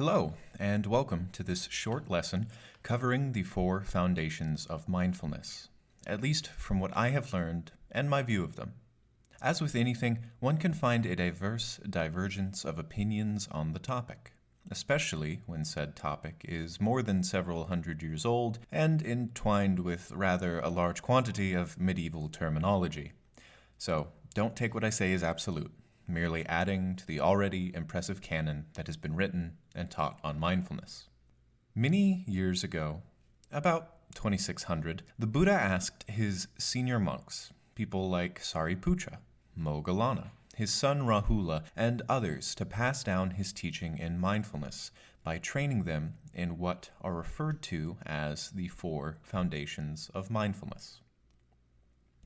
Hello, and welcome to this short lesson covering the 4 foundations of mindfulness, at least from what I have learned and my view of them. As with anything, one can find a diverse divergence of opinions on the topic, especially when said topic is more than several hundred years old and entwined with rather a large quantity of medieval terminology. So, don't take what I say as absolute, merely adding to the already impressive canon that has been written and taught on mindfulness. Many years ago, about 2600, the Buddha asked his senior monks, people like Sariputra, Moggallana, his son Rahula, and others to pass down his teaching in mindfulness by training them in what are referred to as the 4 foundations of mindfulness.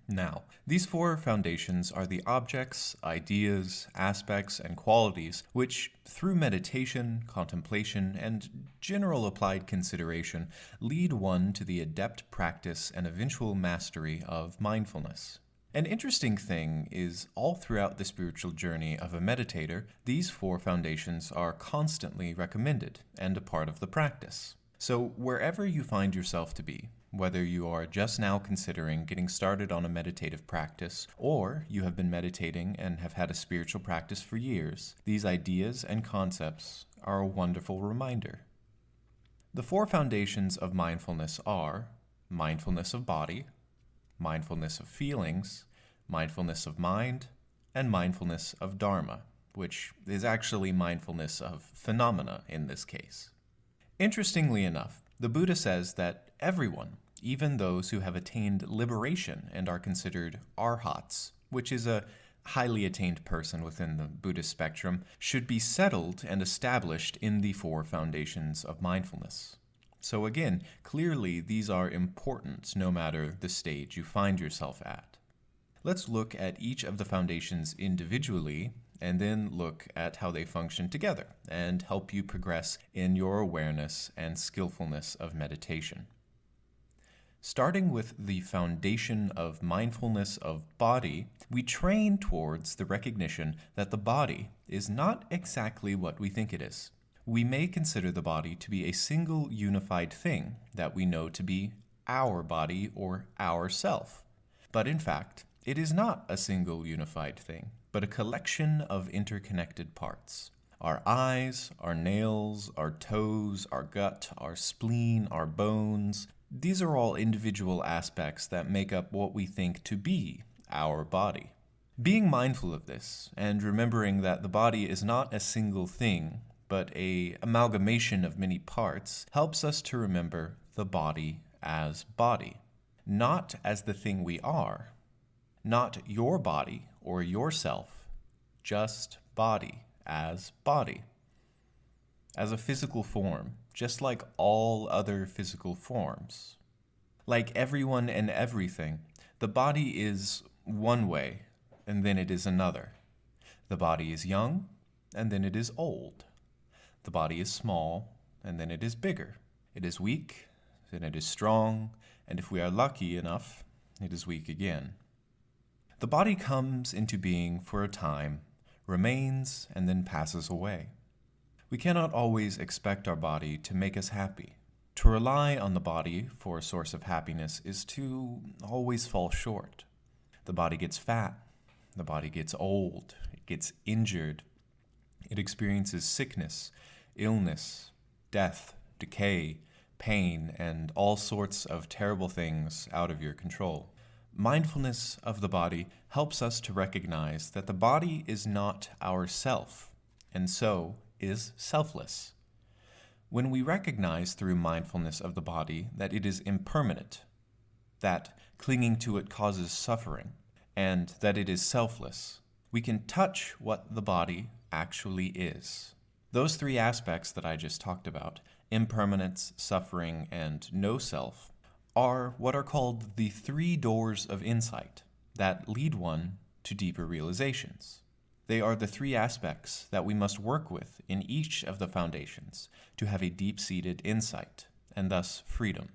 Now, these 4 foundations are the objects, ideas, aspects, and qualities which, through meditation, contemplation, and general applied consideration, lead one to the adept practice and eventual mastery of mindfulness. An interesting thing is, all throughout the spiritual journey of a meditator, these 4 foundations are constantly recommended and a part of the practice. So, wherever you find yourself to be, whether you are just now considering getting started on a meditative practice, or you have been meditating and have had a spiritual practice for years, these ideas and concepts are a wonderful reminder. The 4 foundations of mindfulness are mindfulness of body, mindfulness of feelings, mindfulness of mind, and mindfulness of Dharma, which is actually mindfulness of phenomena in this case. Interestingly enough, the Buddha says that everyone, even those who have attained liberation and are considered arhats, which is a highly attained person within the Buddhist spectrum, should be settled and established in the 4 foundations of mindfulness. So again, clearly these are important no matter the stage you find yourself at. Let's look at each of the foundations individually and then look at how they function together and help you progress in your awareness and skillfulness of meditation. Starting with the foundation of mindfulness of body, we train towards the recognition that the body is not exactly what we think it is. We may consider the body to be a single unified thing that we know to be our body or our self. But in fact, it is not a single unified thing, but a collection of interconnected parts. Our eyes, our nails, our toes, our gut, our spleen, our bones, these are all individual aspects that make up what we think to be our body. Being mindful of this and remembering that the body is not a single thing, but an amalgamation of many parts, helps us to remember the body, not as the thing we are, not your body or yourself, just body, as a physical form, just like all other physical forms. Like everyone and everything, the body is one way, and then it is another. The body is young, and then it is old. The body is small, and then it is bigger. It is weak, then it is strong, and if we are lucky enough, it is weak again. The body comes into being for a time, remains, and then passes away. We cannot always expect our body to make us happy. To rely on the body for a source of happiness is to always fall short. The body gets fat, the body gets old, it gets injured, it experiences sickness, illness, death, decay, pain, and all sorts of terrible things out of your control. Mindfulness of the body helps us to recognize that the body is not our self, and so is selfless. When we recognize through mindfulness of the body that it is impermanent, that clinging to it causes suffering, and that it is selfless, we can touch what the body actually is. Those 3 aspects that I just talked about, impermanence, suffering, and no self, are what are called the 3 doors of insight that lead one to deeper realizations. They are the 3 aspects that we must work with in each of the foundations to have a deep-seated insight, and thus freedom.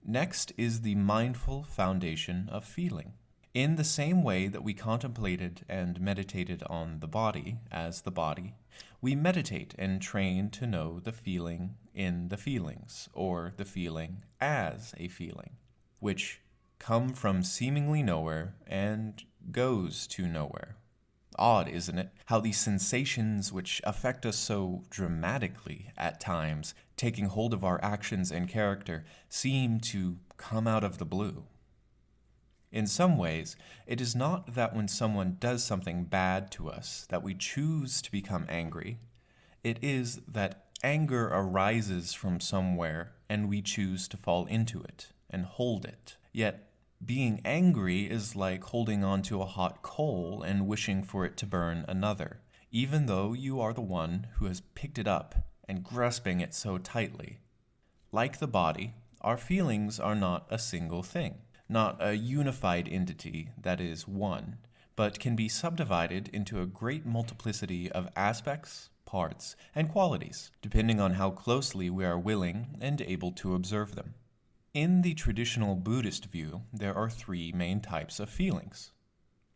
Next is the mindful foundation of feeling. In the same way that we contemplated and meditated on the body as the body, we meditate and train to know the feeling in the feelings, or the feeling as a feeling, which come from seemingly nowhere and goes to nowhere. Odd, isn't it, how these sensations which affect us so dramatically at times, taking hold of our actions and character, seem to come out of the blue. In some ways, it is not that when someone does something bad to us that we choose to become angry. It is that anger arises from somewhere and we choose to fall into it and hold it. Yet, being angry is like holding on to a hot coal and wishing for it to burn another, even though you are the one who has picked it up and grasping it so tightly. Like the body, our feelings are not a single thing, not a unified entity that is one, but can be subdivided into a great multiplicity of aspects, parts, and qualities, depending on how closely we are willing and able to observe them. In the traditional Buddhist view, there are three main types of feelings.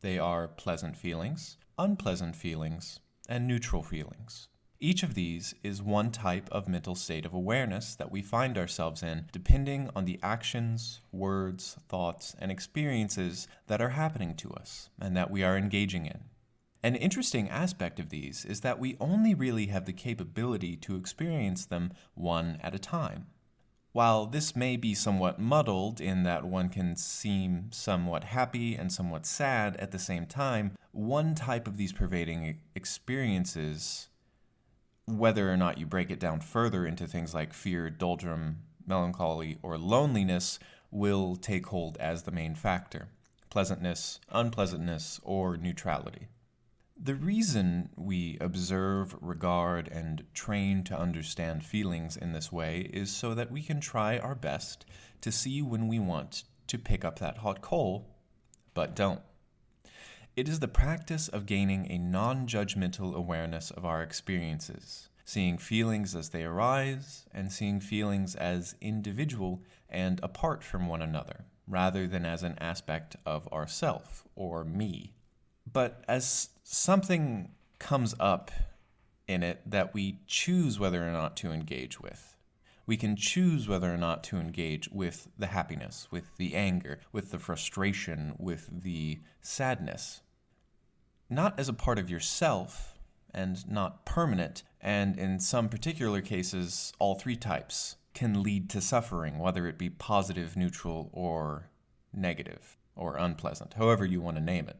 They are pleasant feelings, unpleasant feelings, and neutral feelings. Each of these is one type of mental state of awareness that we find ourselves in, depending on the actions, words, thoughts, and experiences that are happening to us and that we are engaging in. An interesting aspect of these is that we only really have the capability to experience them one at a time. While this may be somewhat muddled in that one can seem somewhat happy and somewhat sad at the same time, one type of these pervading experiences, whether or not you break it down further into things like fear, doldrum, melancholy, or loneliness, will take hold as the main factor: pleasantness, unpleasantness, or neutrality. The reason we observe, regard, and train to understand feelings in this way is so that we can try our best to see when we want to pick up that hot coal, but don't. It is the practice of gaining a non-judgmental awareness of our experiences, seeing feelings as they arise, and seeing feelings as individual and apart from one another, rather than as an aspect of ourself, or me. But as something comes up in it that we choose whether or not to engage with. We can choose whether or not to engage with the happiness, with the anger, with the frustration, with the sadness. Not as a part of yourself, and not permanent, and in some particular cases, all three types can lead to suffering, whether it be positive, neutral, or negative, or unpleasant, however you want to name it.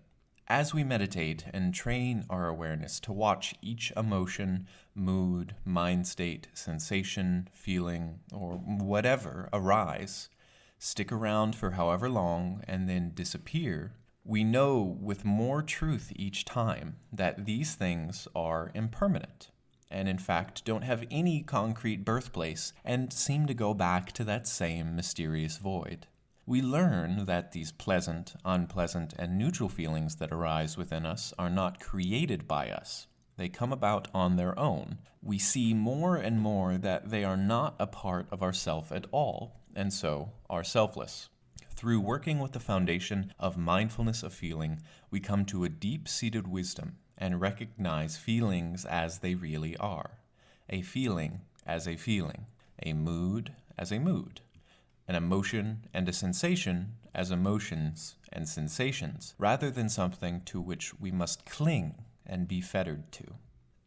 As we meditate and train our awareness to watch each emotion, mood, mind state, sensation, feeling, or whatever arise, stick around for however long, and then disappear, we know with more truth each time that these things are impermanent, and in fact don't have any concrete birthplace and seem to go back to that same mysterious void. We learn that these pleasant, unpleasant, and neutral feelings that arise within us are not created by us. They come about on their own. We see more and more that they are not a part of ourself at all, and so are selfless. Through working with the foundation of mindfulness of feeling, we come to a deep-seated wisdom and recognize feelings as they really are. A feeling as a feeling. A mood as a mood. An emotion and a sensation as emotions and sensations, rather than something to which we must cling and be fettered to.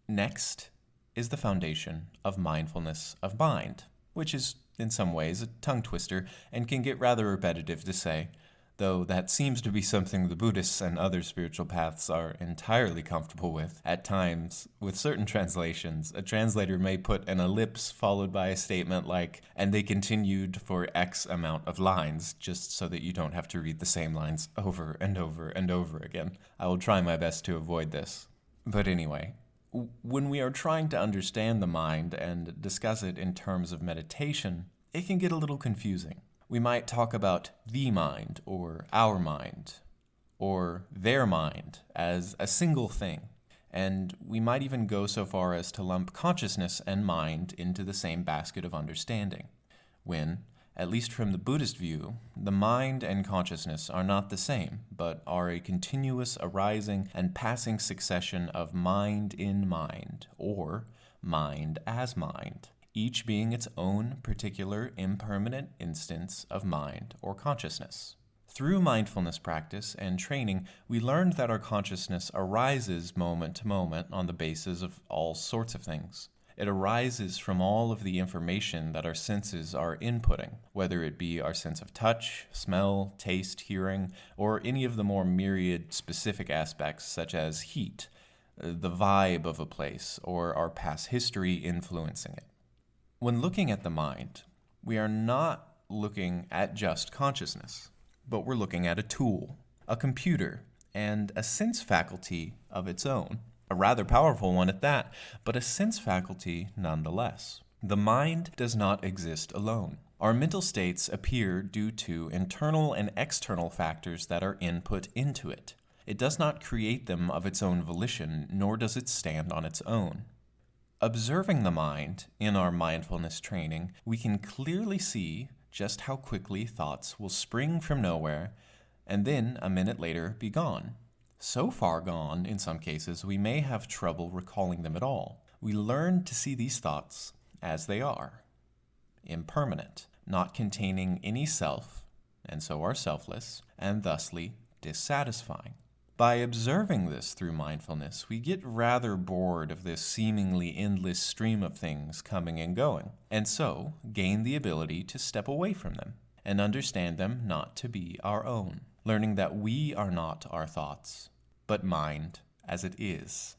Next is the foundation of mindfulness of mind, which is in some ways a tongue twister and can get rather repetitive to say, though that seems to be something the Buddhists and other spiritual paths are entirely comfortable with. At times, with certain translations, a translator may put an ellipse followed by a statement like, and they continued for X amount of lines, just so that you don't have to read the same lines over and over and over again. I will try my best to avoid this. But anyway, when we are trying to understand the mind and discuss it in terms of meditation, it can get a little confusing. We might talk about the mind, or our mind, or their mind as a single thing, and we might even go so far as to lump consciousness and mind into the same basket of understanding, when, At least from the Buddhist view, the mind and consciousness are not the same, but are a continuous arising and passing succession of mind in mind, or mind as mind, each being its own particular impermanent instance of mind or consciousness. Through mindfulness practice and training, we learned that our consciousness arises moment to moment on the basis of all sorts of things. It arises from all of the information that our senses are inputting, whether it be our sense of touch, smell, taste, hearing, or any of the more myriad specific aspects such as heat, the vibe of a place, or our past history influencing it. When looking at the mind, we are not looking at just consciousness, but we're looking at a tool, a computer, and a sense faculty of its own. A rather powerful one at that, but a sense faculty nonetheless. The mind does not exist alone. Our mental states appear due to internal and external factors that are input into it. It does not create them of its own volition, nor does it stand on its own. Observing the mind in our mindfulness training, we can clearly see just how quickly thoughts will spring from nowhere and then a minute later be gone. So far gone, in some cases, we may have trouble recalling them at all. We learn to see these thoughts as they are, impermanent, not containing any self, and so are selfless, and thusly dissatisfying. By observing this through mindfulness, we get rather bored of this seemingly endless stream of things coming and going, and so gain the ability to step away from them and understand them not to be our own, learning that we are not our thoughts, but mind as it is.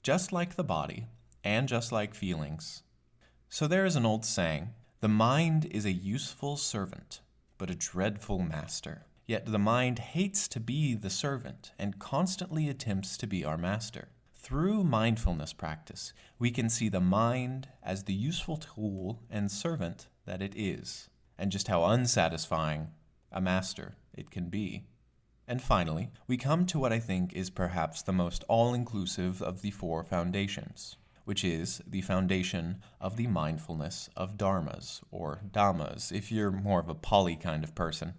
Just like the body, and just like feelings. So there is an old saying, the mind is a useful servant, but a dreadful master. Yet the mind hates to be the servant and constantly attempts to be our master. Through mindfulness practice, we can see the mind as the useful tool and servant that it is, and just how unsatisfying a master it can be. And finally, we come to what I think is perhaps the most all-inclusive of the four foundations, which is the foundation of the mindfulness of dharmas, or dhammas, if you're more of a Pali kind of person.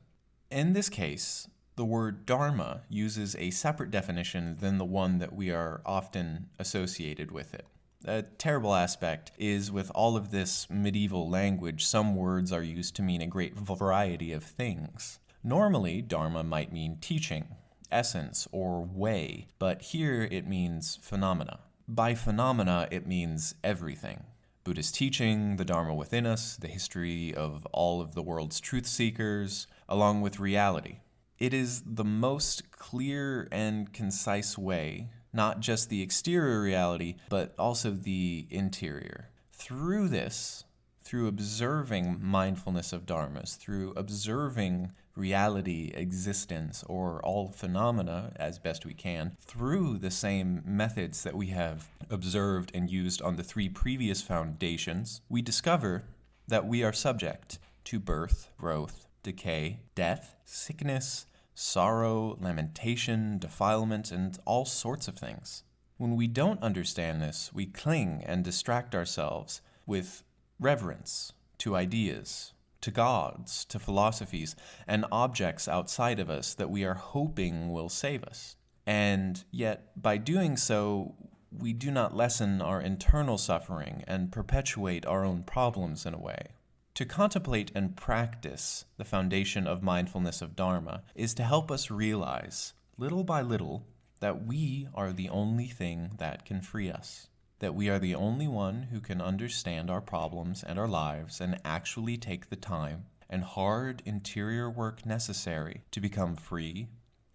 In this case, the word dharma uses a separate definition than the one that we are often associated with it. A terrible aspect is with all of this medieval language, some words are used to mean a great variety of things. Normally, dharma might mean teaching, essence, or way, but here it means phenomena. By phenomena, it means everything. Buddhist teaching, the Dharma within us, the history of all of the world's truth seekers, along with reality. It is the most clear and concise way, not just the exterior reality, but also the interior. Through this, through observing mindfulness of dharmas, through observing reality, existence, or all phenomena as best we can, through the same methods that we have observed and used on the three previous foundations, we discover that we are subject to birth, growth, decay, death, sickness, sorrow, lamentation, defilement, and all sorts of things. When we don't understand this, we cling and distract ourselves with reverence to ideas, to gods, to philosophies, and objects outside of us that we are hoping will save us. And yet, by doing so, we do not lessen our internal suffering and perpetuate our own problems in a way. To contemplate and practice the foundation of mindfulness of Dharma is to help us realize, little by little, that we are the only thing that can free us. That we are the only one who can understand our problems and our lives and actually take the time and hard interior work necessary to become free,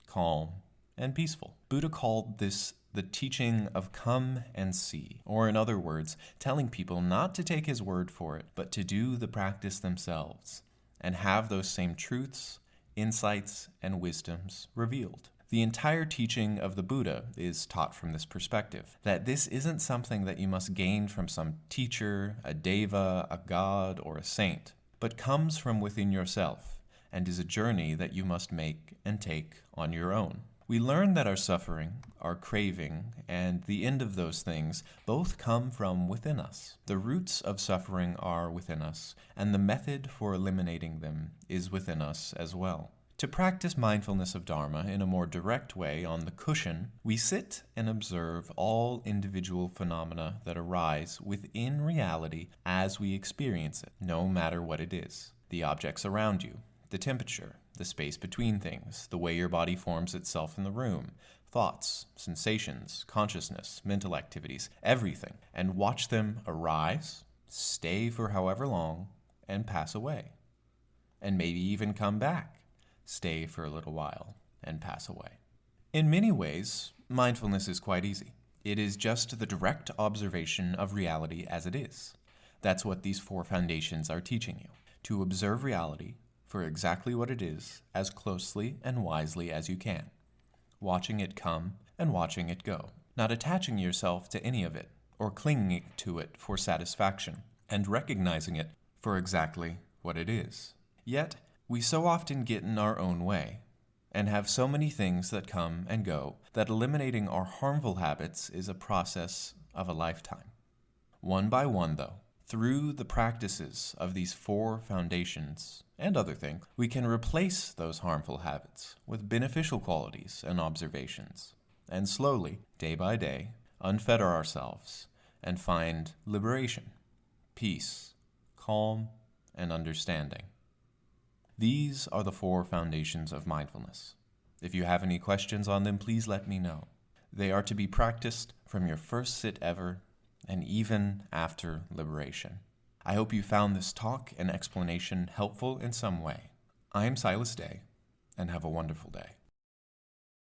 calm, and peaceful. Buddha called this the teaching of come and see, or in other words, telling people not to take his word for it, but to do the practice themselves and have those same truths, insights, and wisdoms revealed. The entire teaching of the Buddha is taught from this perspective, that this isn't something that you must gain from some teacher, a deva, a god, or a saint, but comes from within yourself and is a journey that you must make and take on your own. We learn that our suffering, our craving, and the end of those things both come from within us. The roots of suffering are within us, and the method for eliminating them is within us as well. To practice mindfulness of Dharma in a more direct way on the cushion, we sit and observe all individual phenomena that arise within reality as we experience it, no matter what it is. The objects around you, the temperature, the space between things, the way your body forms itself in the room, thoughts, sensations, consciousness, mental activities, everything, and watch them arise, stay for however long, and pass away. And maybe even come back. Stay for a little while, and pass away. In many ways, mindfulness is quite easy. It is just the direct observation of reality as it is. That's what these 4 foundations are teaching you. To observe reality for exactly what it is, as closely and wisely as you can. Watching it come and watching it go. Not attaching yourself to any of it, or clinging to it for satisfaction, and recognizing it for exactly what it is. Yet, we so often get in our own way, and have so many things that come and go, that eliminating our harmful habits is a process of a lifetime. One by one, though, through the practices of these 4 foundations and other things, we can replace those harmful habits with beneficial qualities and observations, and slowly, day by day, unfetter ourselves and find liberation, peace, calm, and understanding. These are the 4 foundations of mindfulness. If you have any questions on them, please let me know. They are to be practiced from your first sit ever and even after liberation. I hope you found this talk and explanation helpful in some way. I am Silas Day, and have a wonderful day.